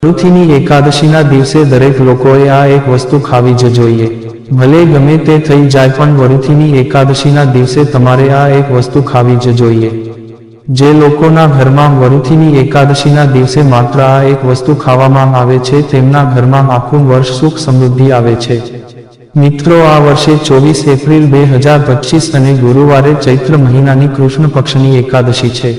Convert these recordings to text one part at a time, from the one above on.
વરુથીની એકાદશીના દિવસે દરેક લોકોએ આ એક વસ્તુ ખાવી જ જોઈએ. ભલે ગમે તે થઈ જાય પણ વરુથીની એકાદશીના દિવસે તમારે આ એક વસ્તુ ખાવી જ જોઈએ. જે લોકોના ઘરમાં વરુથીની એકાદશીના દિવસે માત્ર આ એક વસ્તુ ખાવામાં આવે છે તેમના ઘરમાં આખું વર્ષ સુખ સમૃદ્ધિ આવે છે. મિત્રો, આ વર્ષે 24 એપ્રિલ 2025 અને ગુરુવારે ચૈત્ર મહિનાની કૃષ્ણ પક્ષની એકાદશી છે.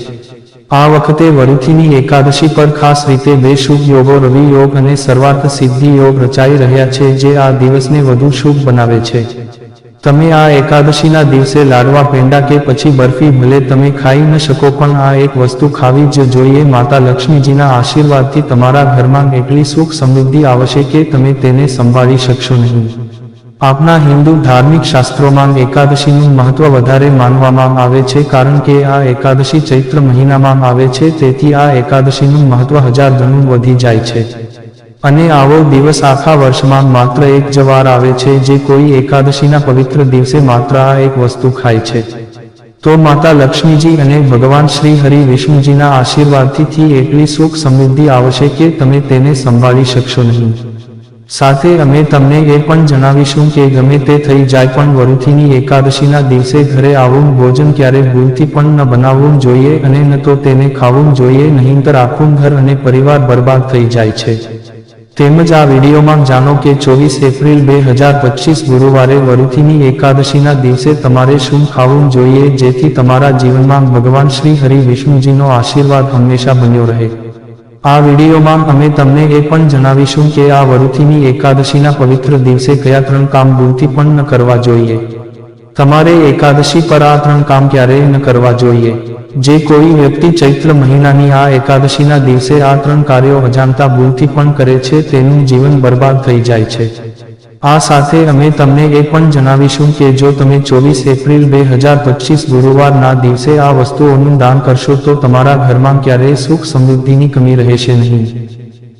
આ વખતે વરુથીની એકાદશી પર ખાસ રીતે બે શુભ યોગો રવિ યોગ અને સર્વાર્થ સિદ્ધિ યોગ રચાઈ રહ્યા છે જે આ દિવસને વધુ શુભ બનાવે છે. તમે આ એકાદશીના દિવસે લાડવા, પેંડા કે પછી બરફી ભલે તમે ખાઈ ન શકો પણ આ એક વસ્તુ ખાવી જ જોઈએ. માતા લક્ષ્મીજીના આશીર્વાદથી તમારા ઘરમાં એટલી સુખ સમૃદ્ધિ આવશે કે તમે તેને સંભાળી શકશો નહીં. આપણા હિન્દુ ધાર્મિક શાસ્ત્રોમાં એકાદશીનું મહત્વ વધારે માનવામાં આવે છે કારણ કે આ એકાદશી ચૈત્ર મહિનામાં આવે છે, તેથી આ એકાદશીનું મહત્વ 1000 ગણું વધી જાય છે. અને આવો દિવસ આખા વર્ષમાં માત્ર એક જ વાર આવે છે જે કોઈ એકાદશીના પવિત્ર દિવસે માત્ર આ એક વસ્તુ ખાય છે. તો માતા લક્ષ્મીજી અને ભગવાન શ્રી હરિ વિષ્ણુજીના આશીર્વાદથી એટલી સુખ સમૃદ્ધિ આવશે કે તમે તેને સંભાળી શકશો નહીં. સાથે અમે તમને એ પણ જણાવીશું કે ગમે તે થઈ જાય પણ વરુથીની એકાદશીના દિવસે ઘરે આવું ભોજન ક્યારે ભૂલથી પણ ન બનાવવું જોઈએ અને ન તો તેને ખાવું જોઈએ, નહીંતર આખું ઘર અને પરિવાર બરબાદ થઈ જાય છે. તેમજ આ વિડીયોમાં જાણો કે 24 એપ્રિલ 2025 ગુરુવારે વરુથીની એકાદશીના દિવસે તમારે શું ખાવું જોઈએ જેથી તમારા જીવનમાં ભગવાન શ્રી હરિ વિષ્ણુજીનો આશીર્વાદ હંમેશા બન્યો રહે. આ વિડીયોમાં અમે તમને એ પણ જણાવીશું કે આ વરુથીની એકાદશીના પવિત્ર દિવસે કયા 3 કામ ભૂલથી પણ ન કરવા જોઈએ. તમારે એકાદશી પર આ 3 કામ ક્યારેય ન કરવા જોઈએ. જે કોઈ વ્યક્તિ ચૈત્ર મહિનાની આ એકાદશીના દિવસે આ 3 કાર્યો અજાણતા ભૂલથી પણ કરે છે તેનું જીવન બરબાદ થઈ જાય છે. આ સાથે અમે તમને એ પણ જણાવીશું કે જો તમે 24 એપ્રિલ 2025 ગુરુવારના દિવસે આ વસ્તુઓનું દાન કરશો તો તમારા ઘરમાં ક્યારેય સુખ સમૃદ્ધિની કમી રહેશે નહીં.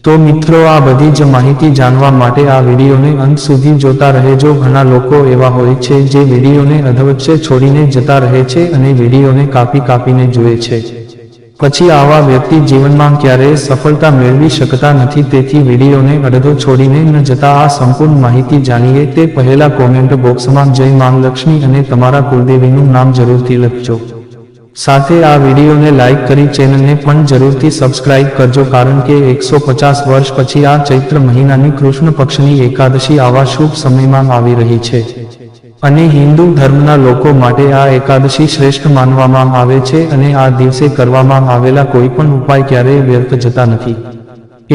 તો મિત્રો, આ બધી જ માહિતી જાણવા માટે આ વિડીયોને અંત સુધી જોતા રહેજો. ઘણા લોકો એવા હોય છે જે વિડીયોને અધવચ્ચે છોડીને જતા રહે છે અને વિડીયોને કાપીને જુએ છે. પછી આવા વ્યક્તિ જીવનમાં ક્યારેય સફળતા મેળવી શકતા નથી. તેથી વિડીયોને અડધો છોડીને ન જતા આ સંપૂર્ણ માહિતી જાણીએ તે પહેલા કોમેન્ટ બોક્સમાં જય માં લક્ષ્મી અને તમારા કુળદેવીનું નામ જરૂરથી લખજો. સાથે આ વિડીયોને લાઈક કરી ચેનલને પણ જરૂરથી સબસ્ક્રાઇબ કરજો કારણ કે 150 વર્ષ પછી આ ચૈત્ર મહિનાની કૃષ્ણ પક્ષની એકાદશી આવા શુભ સમયમાં આવી રહી છે. અને હિન્દુ ધર્મના લોકો માટે આ એકાદશી શ્રેષ્ઠ માનવામાં આવે છે અને આ દિવસે કરવામાં આવેલા કોઈ પણ ઉપાય ક્યારેય વ્યર્થ જતા નથી.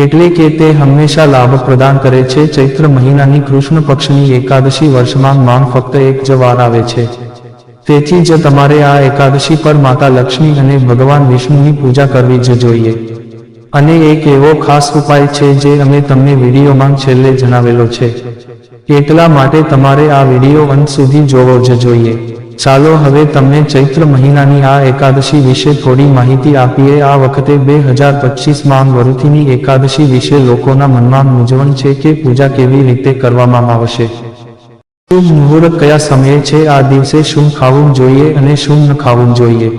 એટલે કે તે હંમેશા લાભ પ્રદાન કરે છે. ચૈત્ર મહિનાની કૃષ્ણ પક્ષની એકાદશી વર્ષમાં ફક્ત એક જ વાર આવે છે. તેથી જ તમારે આ એકાદશી પર માતા લક્ષ્મી અને ભગવાન વિષ્ણુની પૂજા કરવી જ જોઈએ. અને એક એવો ખાસ ઉપાય છે જે અમે તમને વિડીયોમાં છેલ્લે જણાવેલો છે. એટલા માટે તમારે આ વિડીયો અંત સુધી જોવો જ જોઈએ. ચાલો હવે તમને ચૈત્ર મહિનાની આ એકાદશી વિશે થોડી માહિતી આપીએ. આ વખતે 2025માં વરુથીની એકાદશી વિશે લોકોના મનમાં મૂંઝવણ છે કે પૂજા કેવી રીતે કરવામાં આવશે, શુભ મુહૂર્ત કયા સમયે છે, આ દિવસે શું ખાવું જોઈએ અને શું ન ખાવું જોઈએ.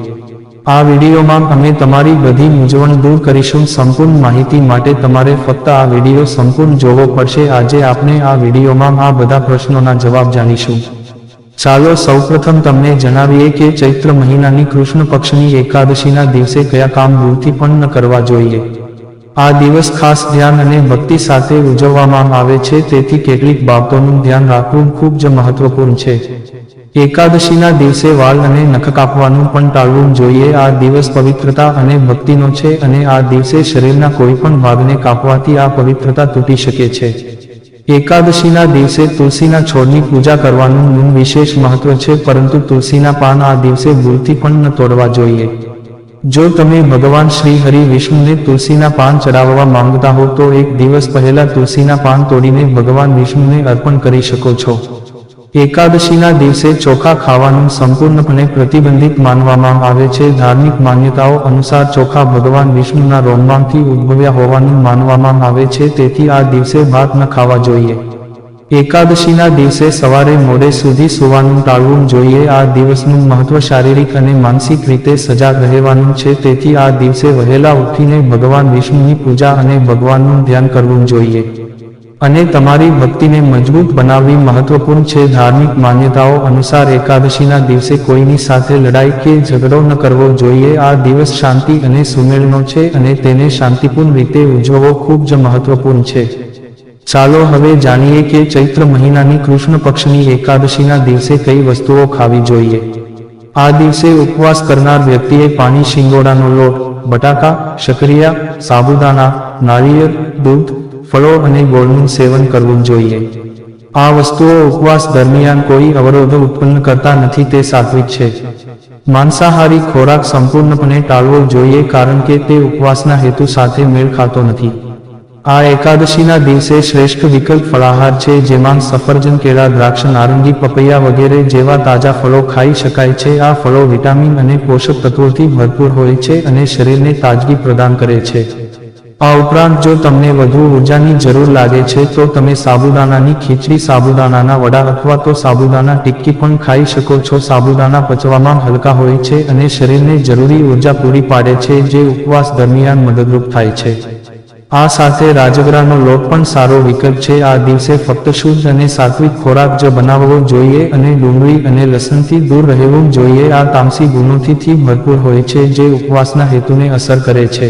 આ વિડીયોમાં અમે તમારી બધી મૂંઝવણ દૂર કરીશું. સંપૂર્ણ માહિતી માટે તમારે ફક્ત આ વિડીયો સંપૂર્ણ જોવો પડશે. આજે આપણે આ વિડીયોમાં આ બધા પ્રશ્નોના જવાબ જાણીશું. ચાલો સૌપ્રથમ તમને જણાવીએ કે ચૈત્ર મહિનાની કૃષ્ણ પક્ષની એકાદશીના દિવસે કયા કામ ભૂલથી પણ ન કરવા જોઈએ. આ દિવસ ખાસ ધ્યાન અને ભક્તિ સાથે ઉજવવામાં આવે છે, તેથી કેટલીક બાબતોનું ધ્યાન રાખવું ખૂબ જ મહત્વપૂર્ણ છે. એકાદશીના દિવસે વાળ અને નખ કાપવાનું પણ ટાળવું જોઈએ. આ દિવસ પવિત્રતા અને ભક્તિનો છે અને આ દિવસે શરીરના કોઈ પણ ભાગને કાપવાથી આ પવિત્રતા તૂટી શકે છે. એકાદશીના દિવસે તુલસીના છોડની પૂજા કરવાનું વિશેષ મહત્વ છે, પરંતુ તુલસીના પાન આ દિવસે ભૂલથી પણ ન તોડવા જોઈએ. જો તમે ભગવાન શ્રી હરિ વિષ્ણુને તુલસીના પાન ચડાવવા માંગતા હો તો એક દિવસ પહેલા તુલસીના પાન તોડીને ભગવાન વિષ્ણુને અર્પણ કરી શકો છો. એકાદશીના દિવસે ચોખા ખાવાનું સંપૂર્ણપણે પ્રતિબંધિત માનવામાં આવે છે. ધાર્મિક માન્યતાઓ અનુસાર ચોખા ભગવાન વિષ્ણુના રોમમાંથી ઉદ્ભવ્યા હોવાનું માનવામાં આવે છે, તેથી આ દિવસે ભાત ન ખાવા જોઈએ. એકાદશીના દિવસે સવારે મોડે સુધી સૂવાનું ટાળવું જોઈએ. આ દિવસનું મહત્વ શારીરિક અને માનસિક રીતે સજાગ રહેવાનું છે. તેથી આ દિવસે વહેલા ઉઠીને ભગવાન વિષ્ણુની પૂજા અને ભગવાનનું ધ્યાન કરવું જોઈએ અને તમારી ભક્તિને મજબૂત બનાવવી મહત્વપૂર્ણ છે. ધાર્મિક માન્યતાઓ અનુસાર એકાદશીના દિવસે કોઈની સાથે લડાઈ કે ઝઘડો ન કરવો જોઈએ. આ દિવસ શાંતિ અને સુમેળનો છે અને તેને શાંતિપૂર્ણ રીતે ઉજવવો ખૂબ જ મહત્વપૂર્ણ છે. ચાલો હવે જાણીએ કે ચૈત્ર મહિનાની કૃષ્ણ પક્ષની એકાદશીના દિવસે કઈ વસ્તુઓ ખાવી જોઈએ. આ દિવસે ઉપવાસ કરનાર વ્યક્તિએ પાણી, શિંગોડાનો લોટ, બટાકા, શકરિયા, સાબુદાણા, નાળિયેર, દૂધ, ફળો અને ગોળનું સેવન કરવું જોઈએ. આ વસ્તુઓ ઉપવાસ દરમિયાન કોઈ અવરોધ ઉત્પન્ન કરતા નથી. તે સાત્વિક છે. માંસાહારી ખોરાક સંપૂર્ણપણે ટાળવો જોઈએ કારણ કે તે ઉપવાસના હેતુ સાથે મેળ ખાતો નથી. આ એકાદશીના દિવસે શ્રેષ્ઠ વિકલ્પ ફળાહાર છે, જેમાં સફરજન, કેળા, દ્રાક્ષ, નારંગી, પપૈયા વગેરે જેવા તાજા ફળો ખાઈ શકાય છે. આ ફળો વિટામિન અને પોષક તત્વોથી ભરપૂર હોય છે અને શરીરને તાજગી પ્રદાન કરે છે. આ ઉપરાંત જો તમને વધુ ઉર્જાની જરૂર લાગે છે તો તમે સાબુદાણાની ખીચડી, સાબુદાણાના વડા અથવા તો સાબુદાણા ટિક્કી પણ ખાઈ શકો છો. સાબુદાણા પચવામાં હલકા હોય છે અને શરીરને જરૂરી ઉર્જા પૂરી પાડે છે, જે ઉપવાસ દરમિયાન મદદરૂપ થાય છે. આ સાથે રાજગરાનો લોટ પણ સારો વિકલ્પ છે. આ દિવસે ફક્ત શુદ્ધ અને સાત્વિક ખોરાક જ બનાવવો જોઈએ અને ડુંગળી અને લસણથી દૂર રહેવું જોઈએ. આ તામસી ગુણોથી ભરપૂર હોય છે જે ઉપવાસના હેતુને અસર કરે છે.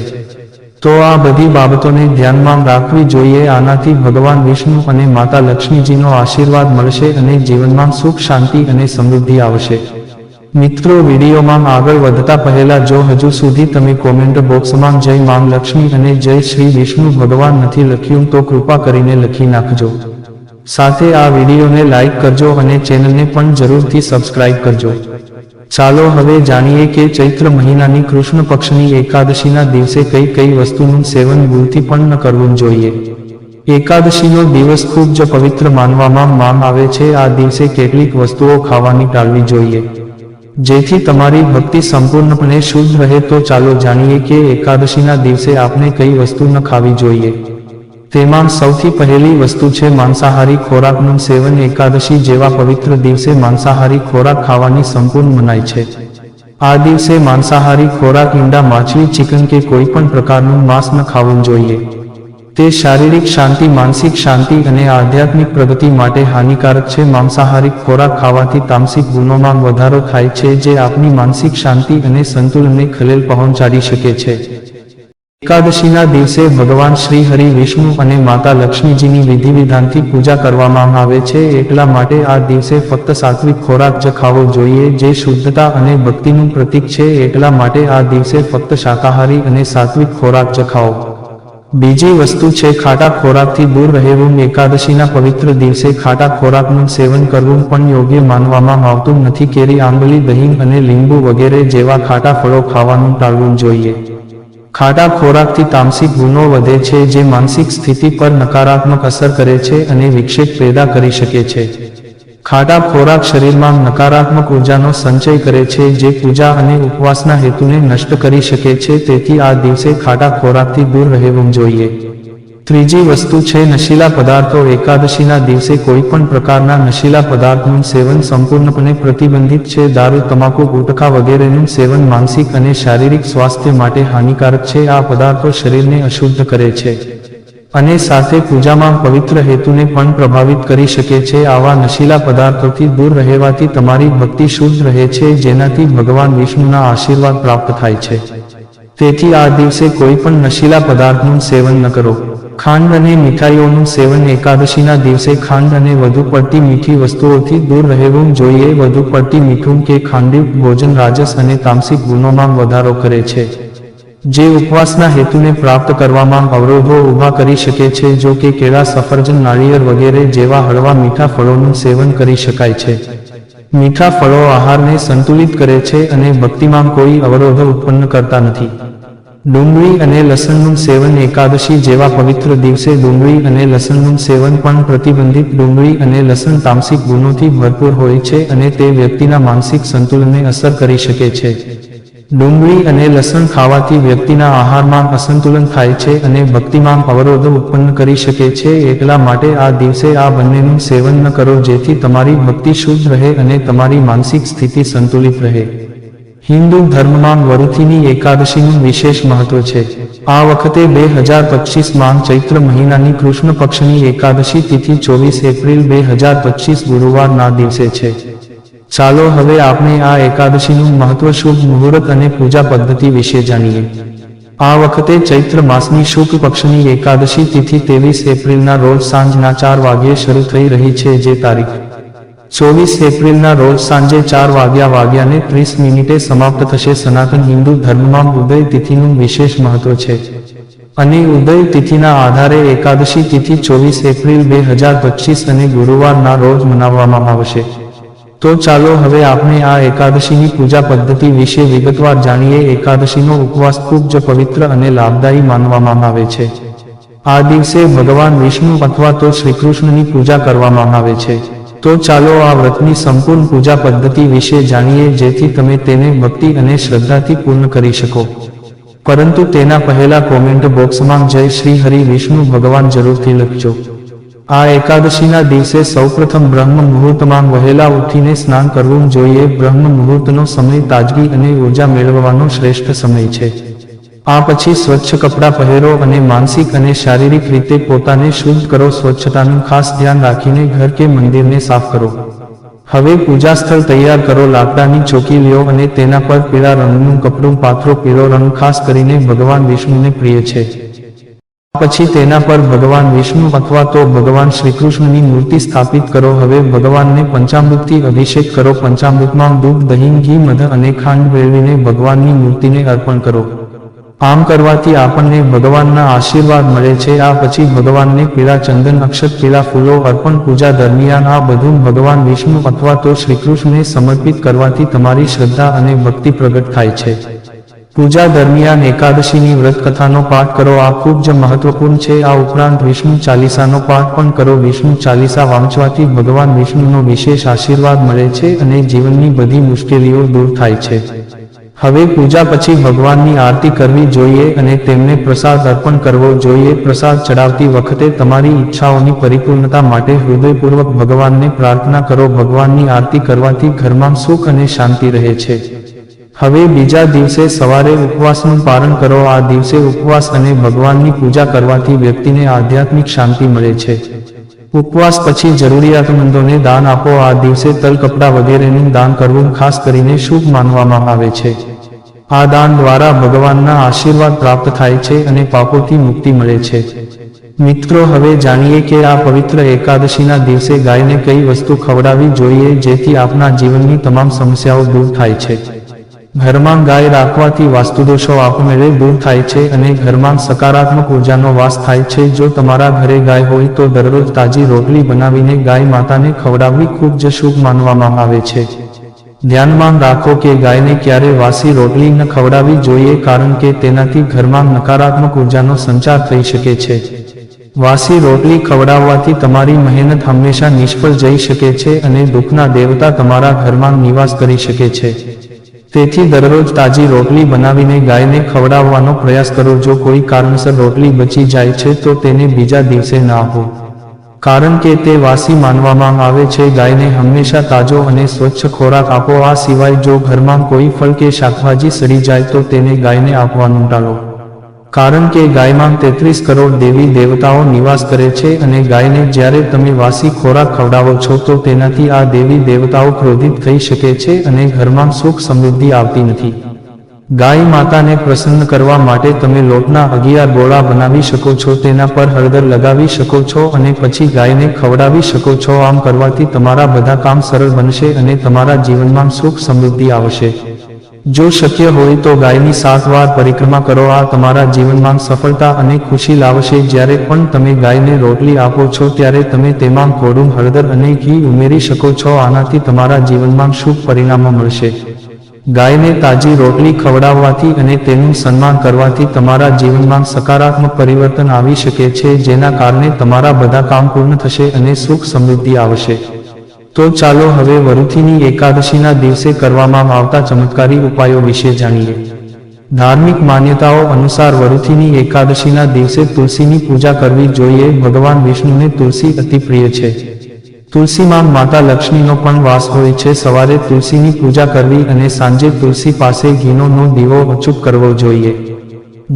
તો આ બધી બાબતોને ધ્યાનમાં રાખવી જોઈએ. આનાથી ભગવાન વિષ્ણુ અને માતા લક્ષ્મીજીનો આશીર્વાદ મળશે અને જીવનમાં સુખ, શાંતિ અને સમૃદ્ધિ આવશે. મિત્રો, વિડીયોમાં આગળ વધતા પહેલા જો હજુ સુધી તમે કોમેન્ટ બોક્સમાં જય માં લક્ષ્મી અને જય શ્રી વિષ્ણુ ભગવાન નથી લખ્યું તો કૃપા કરીને લખી નાખજો. સાથે આ વિડીયોને લાઈક કરજો અને ચેનલને પણ જરૂરથી સબસ્ક્રાઇબ કરજો. ચાલો હવે જાણીએ કે ચૈત્ર મહિનાની કૃષ્ણ પક્ષની એકાદશીના દિવસે કઈ કઈ વસ્તુનું સેવન ભૂલથી પણ ન કરવું જોઈએ. એકાદશીનો દિવસ ખૂબ જ પવિત્ર માનવામાં આવે છે. આ દિવસે કેટલીક વસ્તુઓ ખાવાની ટાળવી જોઈએ જેથી તમારી ભક્તિ સંપૂર્ણપણે શુદ્ધ રહે. તો ચાલો જાણીએ કે એકાદશીના દિવસે આપણે કઈ વસ્તુ ન ખાવી જોઈએ. તેમાં સૌથી પહેલી વસ્તુ છે માંસાહારી ખોરાકનું સેવન. એકાદશી જેવા પવિત્ર દિવસે માંસાહારી ખોરાક ખાવાની સંપૂર્ણ મનાઈ છે. આ દિવસે માંસાહારી ખોરાક, ઈંડા, માછલી, ચિકન કે કોઈ પણ પ્રકારનું માંસ ન ખાવું જોઈએ. તે શારીરિક શાંતિ, માનસિક શાંતિ અને આધ્યાત્મિક પ્રગતિ માટે હાનિકારક છે. માંસાહારી ખોરાક ખાવાથી તામસિક ગુણોમાં વધારો થાય છે, જે આપણી માનસિક શાંતિ અને સંતુલનને ખલેલ પહોંચાડી શકે છે. એકાદશીના દિવસે ભગવાન શ્રી હરિ, વિષ્ણુ અને માતા લક્ષ્મીજીની વિધિવિધાનથી પૂજા કરવામાં આવે છે. એટલા માટે આ દિવસે ફક્ત સાત્વિક ખોરાક જ ખાવો જોઈએ, જે શુદ્ધતા અને ભક્તિનું પ્રતીક છે. એટલા માટે આ દિવસે ફક્ત શાકાહારી અને સાત્વિક ખોરાક જ ખાઓ. બીજી વસ્તુ છે ખાટા ખોરાકથી દૂર રહેવું. એકાદશીના પવિત્ર દિવસે ખાટા ખોરાકનું સેવન કરવું પણ યોગ્ય માનવામાં આવતું નથી. કેરી, આંબલી, દહીં અને લીંબુ વગેરે જેવા ખાટા ફળો ખાવાનું ટાળવું જોઈએ. ખાટા ખોરાકથી તામસિક ગુણો વધે છે, જે માનસિક સ્થિતિ પર નકારાત્મક અસર કરે છે અને વિક્ષેપ પેદા કરી શકે છે. ખાટા ખોરાક શરીરમાં નકારાત્મક ઉર્જાનો સંચય કરે છે, જે પૂજા અને ઉપવાસના હેતુને નષ્ટ કરી શકે છે. તેથી આ દિવસે ખાટા ખોરાકથી દૂર રહેવું જોઈએ. ત્રીજી વસ્તુ છે નશીલા પદાર્થો. એકાદશીના દિવસે કોઈ પણ પ્રકારના નશીલા પદાર્થનું સેવન સંપૂર્ણપણે પ્રતિબંધિત છે. દારૂ, તમાકુ, ગુટખા વગેરેનું સેવન માનસિક અને શારીરિક સ્વાસ્થ્ય માટે હાનિકારક છે. આ પદાર્થો શરીરને અશુદ્ધ કરે છે અને સાથે પૂજામાં પવિત્ર હેતુને પણ પ્રભાવિત કરી શકે છે. આવા નશીલા પદાર્થોથી દૂર રહેવાથી તમારી ભક્તિ શુદ્ધ રહે છે, જેનાથી ભગવાન વિષ્ણુના આશીર્વાદ પ્રાપ્ત થાય છે. તેથી આ દિવસે કોઈ પણ નશીલા પદાર્થનું સેવન ન કરો. ખાંડ અને મીઠાઈઓનું સેવન. એકાદશીના દિવસે ખાંડ અને વધુ પડતી મીઠી વસ્તુઓથી દૂર રહેવું જોઈએ. વધુ પડતી મીઠું કે ખાંડયુક્ત ભોજન રાજસ અને તામસિક ગુણોમાં વધારો કરે છે, જે ઉપવાસના હેતુને પ્રાપ્ત કરવામાં અવરોધો ઊભા કરી શકે છે. જો કે કેળા, સફરજન, નાળિયેર વગેરે જેવા હળવા મીઠા ફળોનું સેવન કરી શકાય છે. મીઠા ફળો આહારને સંતુલિત કરે છે અને ભક્તિમાં કોઈ અવરોધ ઉત્પન્ન કરતા નથી. ડુંગળી અને લસણનું સેવન. એકાદશી જેવા પવિત્ર દિવસે ડુંગળી અને લસણનું સેવન પણ પ્રતિબંધિત. ડુંગળી અને લસણ તામસિક ગુણોથી ભરપૂર હોય છે અને તે વ્યક્તિના માનસિક સંતુલનને અસર કરી શકે છે. ડુંગળી અને લસણ ખાવાથી વ્યક્તિના આહારમાં અસંતુલન થાય છે અને ભક્તિમાં અવરોધ ઉત્પન્ન કરી શકે છે. એટલા માટે આ દિવસે આ બંનેનું સેવન ન કરો, જેથી તમારી ભક્તિ શુદ્ધ રહે અને તમારી માનસિક સ્થિતિ સંતુલિત રહે. હિન્દુ ધર્મમાં વરુથીની એકાદશીનું વિશેષ મહત્વ છે. આ વખતે 2025 ચૈત્ર મહિનાની કૃષ્ણ પક્ષની એકાદશી તિથિ 24 એપ્રિલ 2025 ગુરુવારના દિવસે છે. ચાલો હવે આપણે આ એકાદશીનું મહત્વ, શુભ મુહૂર્ત અને પૂજા પદ્ધતિ વિશે જાણીએ. આ વખતે ચૈત્ર માસની શુક્લ પક્ષની એકાદશી તિથિ 23 એપ્રિલના રોજ સાંજના 4 વાગ્યે શરૂ થઈ રહી છે, જે તારીખ 24 એપ્રિલના રોજ સાંજે 4 વાગ્યાને 30 મિનિટે સમાપ્ત થશે. સનાતન હિન્દુ ધર્મમાં ઉદય તિથિનું વિશેષ મહત્વ છે અને ઉદય તિથિના આધારે એકાદશી તિથિ 24 એપ્રિલ 2025 અને ગુરુવારના રોજ મનાવવામાં આવશે. તો ચાલો હવે આપણે આ એકાદશીની પૂજા પદ્ધતિ વિશે વિગતવાર જાણીએ. એકાદશીનો ઉપવાસ ખૂબ જ પવિત્ર અને લાભદાયી માનવામાં આવે છે. આ દિવસે ભગવાન વિષ્ણુ અથવા તો શ્રીકૃષ્ણની પૂજા કરવામાં આવે છે. તો ચાલો આ વ્રતની સંપૂર્ણ પૂજા પદ્ધતિ વિશે જાણીએ, જેથી તમે તેને ભક્તિ અને શ્રદ્ધાથી પૂર્ણ કરી શકો. પરંતુ તેના પહેલા કોમેન્ટ બોક્સમાં જય શ્રી હરિ વિષ્ણુ ભગવાન જરૂરથી લખજો. આ એકાદશીના દિવસે સૌપ્રથમ બ્રહ્મ મુહૂર્તમાં વહેલા ઉઠીને સ્નાન કરવું જોઈએ. બ્રહ્મ મુહૂર્તનો સમય તાજગી અને ઉર્જા મેળવવાનો શ્રેષ્ઠ સમય છે. આ પછી સ્વચ્છ કપડાં પહેરો અને માનસિક અને શારીરિક રીતે પોતાને શુદ્ધ કરો. સ્વચ્છતાનું ખાસ ધ્યાન રાખીને ઘર કે મંદિરને સાફ કરો. હવે પૂજા સ્થળ તૈયાર કરો. લાકડાની ચોકી લ્યો અને તેના પર પીળા રંગનું કપડું પાથરો. પીળો રંગ ખાસ કરીને ભગવાન વિષ્ણુને પ્રિય છે. પછી તેના પર ભગવાન વિષ્ણુ અથવા તો ભગવાન શ્રીકૃષ્ણની મૂર્તિ સ્થાપિત કરો. હવે ભગવાનને પંચામૃતથી અભિષેક કરો. પંચામૃતમાં દૂધ, દહીં, ઘી, મધ અને ખાંડ ભેળવીને ભગવાનની મૂર્તિને અર્પણ કરો. આમ કરવાથી આપણને ભગવાનના આશીર્વાદ મળે છે. આ પછી ભગવાનને પીળા ચંદન, અક્ષત, પીળા ફૂલો અર્પણ. પૂજા દરમિયાન આ બધું ભગવાન વિષ્ણુ અથવા તો શ્રીકૃષ્ણને સમર્પિત કરવાથી તમારી શ્રદ્ધા અને ભક્તિ પ્રગટ થાય છે. પૂજા દરમિયાન એકાદશીની વ્રત કથાનો પાઠ કરો. આ ખૂબ જ મહત્વપૂર્ણ છે. આ ઉપરાંત વિષ્ણુ ચાલીસાનો પાઠ પણ કરો. વિષ્ણુ ચાલીસા વાંચવાથી ભગવાન વિષ્ણુનો વિશેષ આશીર્વાદ મળે છે અને જીવનની બધી મુશ્કેલીઓ દૂર થાય છે. હવે પૂજા પછી ભગવાનની આરતી કરવી જોઈએ અને તેમને પ્રસાદ અર્પણ કરવો જોઈએ. પ્રસાદ ચડાવતી વખતે તમારી ઈચ્છાઓની પરિપૂર્ણતા માટે હૃદયપૂર્વક ભગવાનને પ્રાર્થના કરો. ભગવાનની આરતી કરવાથી ઘરમાં સુખ અને શાંતિ રહે છે. હવે બીજા દિવસે સવારે ઉપવાસનું પારણ કરો. આ દિવસે ઉપવાસ અને ભગવાનની પૂજા કરવાથી વ્યક્તિને આધ્યાત્મિક શાંતિ મળે છે. ઉપવાસ પછી જરૂરિયાતમંદોને દાન આપો. આ દિવસે તલ, કપડાં વગેરેનું દાન કરવું ખાસ કરીને શુભ માનવામાં આવે છે. આ દાન દ્વારા ભગવાનના આશીર્વાદ પ્રાપ્ત થાય છે અને પાપોથી મુક્તિ મળે છે. મિત્રો, હવે જાણીએ કે આ પવિત્ર એકાદશીના દિવસે ગાયને કઈ વસ્તુ ખવડાવવી જોઈએ, જેથી આપના જીવનની તમામ સમસ્યાઓ દૂર થાય છે. ઘરમાં ગાય રાખવાથી વાસ્તુદોષો આપમેળે દૂર થાય છે અને ઘરમાં સકારાત્મક ઉર્જાનો વાસ થાય છે. જો તમારા ઘરે ગાય હોય તો દરરોજ તાજી રોટલી બનાવીને ગાય માતાને ખવડાવવી ખૂબ જ શુભ માનવામાં આવે છે. ધ્યાનમાં રાખો કે ગાયને ક્યારે વાસી રોટલી ન ખવડાવવી જોઈએ, કારણ કે તેનાથી ઘરમાં નકારાત્મક ઉર્જાનો સંચાર થઈ શકે છે. વાસી રોટલી ખવડાવવાથી તમારી મહેનત હંમેશા નિષ્ફળ જઈ શકે છે અને દુઃખના દેવતા તમારા ઘરમાં નિવાસ કરી શકે છે. તેથી દરરોજ તાજી રોટલી બનાવીને ગાયને ખવડાવવાનો પ્રયાસ કરો. જો કોઈ કારણસર રોટલી બચી જાય છે તો તેને બીજા દિવસે ના આપો, કારણ કે તે વાસી માનવામાં આવે છે. ગાયને હંમેશા તાજો અને સ્વચ્છ ખોરાક આપો. આ સિવાય જો ઘરમાં કોઈ ફળ કે શાકભાજી સડી જાય તો તેને ગાયને આપવાનું ટાળો, કારણ કે ગાયમાં 33 કરોડ દેવી દેવતાઓ નિવાસ કરે છે અને ગાયને જ્યારે તમે વાસી ખોરાક ખવડાવો છો તો તેનાથી આ દેવી દેવતાઓ ક્રોધિત થઈ શકે છે અને ઘરમાં સુખ સમૃદ્ધિ આવતી નથી. ગાય માતાને પ્રસન્ન કરવા માટે તમે લોટના 11 ગોળા બનાવી શકો છો. તેના પર હળદર લગાવી શકો છો અને પછી ગાયને ખવડાવી શકો છો. આમ કરવાથી તમારા બધા કામ સરળ બનશે અને તમારા જીવનમાં સુખ સમૃદ્ધિ આવશે. જો શક્ય હોય તો ગાયની 7 વાર પરિક્રમા કરો. આ તમારા જીવનમાં સફળતા અને ખુશી લાવશે. જ્યારે પણ તમે ગાયને રોટલી આપો છો ત્યારે તમે તેમાં થોડું હળદર અને ઘી ઉમેરી શકો છો. આનાથી તમારા જીવનમાં શુભ પરિણામો મળશે. ગાયને તાજી રોટલી ખવડાવવાથી અને તેનું સન્માન કરવાથી તમારા જીવનમાં સકારાત્મક પરિવર્તન આવી શકે છે, જેના કારણે તમારા બધા કામ પૂર્ણ થશે અને સુખ સમૃદ્ધિ આવશે. તો ચાલો હવે વરુથીની એકાદશીના દિવસે કરવામાં આવતા ચમત્કારી ઉપાયો વિશે જાણીએ. ધાર્મિક માન્યતાઓ અનુસાર વરુથીની એકાદશીના દિવસે તુલસીની પૂજા કરવી જોઈએ. ભગવાન વિષ્ણુને તુલસી અતિ પ્રિય છે. તુલસીમાં માતા લક્ષ્મીનો પણ વાસ હોય છે. સવારે તુલસીની પૂજા કરવી અને સાંજે તુલસી પાસે ઘીનો દીવો અચૂક કરવો જોઈએ.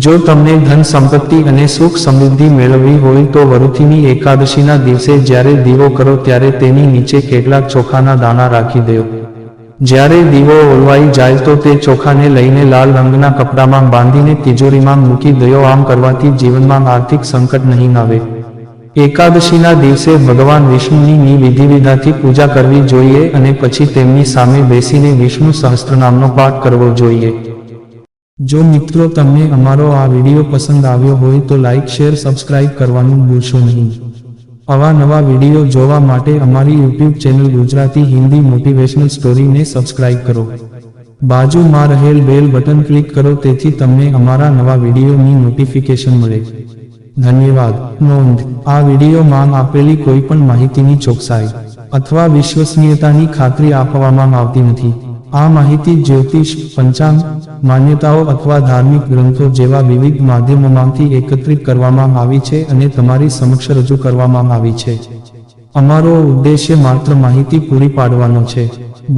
જો તમને ધન સંપત્તિ અને સુખ સમૃદ્ધિ મેળવવી હોય તો વરુથીની એકાદશીના દિવસે જ્યારે દીવો કરો ત્યારે તેની નીચે કેટલાક ચોખાના દાણા રાખી દો. જ્યારે દીવો ઓલવાઈ જાય તો તે ચોખાને લઈને લાલ રંગના કપડામાં બાંધીને તિજોરીમાં મૂકી દો. આમ કરવાથી જીવનમાં આર્થિક સંકટ નહીં આવે. એકાદશીના દિવસે ભગવાન વિષ્ણુની વિધિવિધાથી પૂજા કરવી જોઈએ અને પછી તેમની સામે બેસીને વિષ્ણુ સહસ્ત્રનામનો પાઠ કરવો જોઈએ. જો મિત્રો તમને અમારો આ વિડીયો પસંદ આવ્યો હોય તો લાઇક શેર સબસ્ક્રાઇબ કરવાનું ભૂલશો નહીં. આવા નવા વિડીયો જોવા માટે અમારી YouTube channel Gujarati Hindi motivational સ્ટોરીને સબસ્ક્રાઇબ કરો. બાજુમાં રહેલ બેલ બટન ક્લિક કરો તેથી તમને અમારા નવા વિડીયોની નોટિફિકેશન મળે. ધન્યવાદ. નોંધ: આ વિડીયોમાં આપેલી કોઈ પણ માહિતીની ચોકસાઈ અથવા વિશ્વસનીયતાની ખાતરી આપવામાં આવતી નથી. આ માહિતી જ્યોતિષ, પંચાંગ, માન્યતાઓ અથવા ધાર્મિક ગ્રંથો જેવા વિવિધ માધ્યમોમાંથી એકત્રિત કરવામાં આવી છે અને તમારી સમક્ષ રજૂ કરવામાં આવી છે. અમારો ઉદ્દેશ્ય માત્ર માહિતી પૂરી પાડવાનો છે.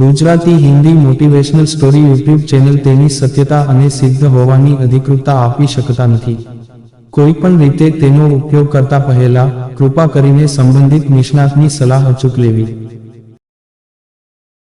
Gujarati Hindi motivational story YouTube channel તેની સત્યતા અને સિદ્ધ હોવાની અધિકૃતતા આપી શકતા નથી. કોઈ પણ રીતે તેનો ઉપયોગ કરતા પહેલા કૃપા કરીને સંબંધિત નિષ્ણાતની સલાહ અચૂક લેવી.